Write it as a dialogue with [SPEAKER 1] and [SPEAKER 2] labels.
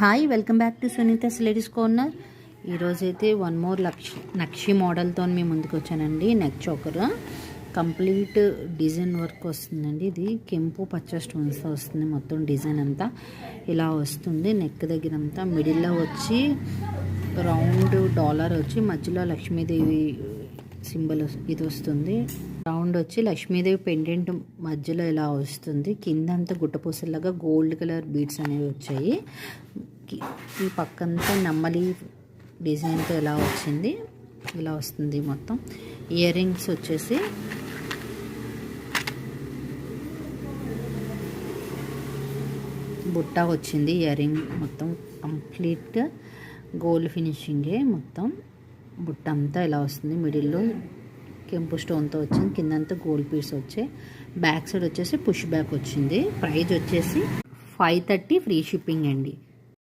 [SPEAKER 1] Hi, welcome back to Sunita's ladies corner. ఈరోజైతే one more నక్షి మోడల్తో మీ ముందుకు వచ్చానండి. Neck choker complete design work వస్తుందండి. ఇది కెంపు పచ్చ స్టోన్స్తో వస్తుంది. మొత్తం డిజైన్ అంతా ఇలా వస్తుంది. నెక్ దగ్గర అంతా మిడిల్లో వచ్చి రౌండ్ డాలర్ వచ్చి మధ్యలో లక్ష్మీదేవి సింబల్ ఇది వస్తుంది. రౌండ్ వచ్చి లక్ష్మీదేవి పెండెంట్ మధ్యలో ఇలా వస్తుంది. కింద అంతా గుట్టపూసలాగా గోల్డ్ కలర్ బీడ్స్ అనేవి వచ్చాయి. ఈ పక్కంతా నమ్మలి డిజైన్తో ఇలా వచ్చింది. ఇలా వస్తుంది మొత్తం. ఇయర్ రింగ్స్ వచ్చేసి బుట్ట వచ్చింది. ఇయర్ రింగ్ మొత్తం కంప్లీట్గా గోల్డ్ ఫినిషింగే. మొత్తం బుట్ట అంతా ఇలా వస్తుంది. మిడిల్లో కెంపు స్టోన్తో వచ్చింది. కిందంతా గోల్డ్ పీస్ వచ్చాయి. బ్యాక్ సైడ్ వచ్చేసి పుష్ బ్యాక్ వచ్చింది. ప్రైస్ వచ్చేసి 530 ఫ్రీ షిప్పింగ్ అండి.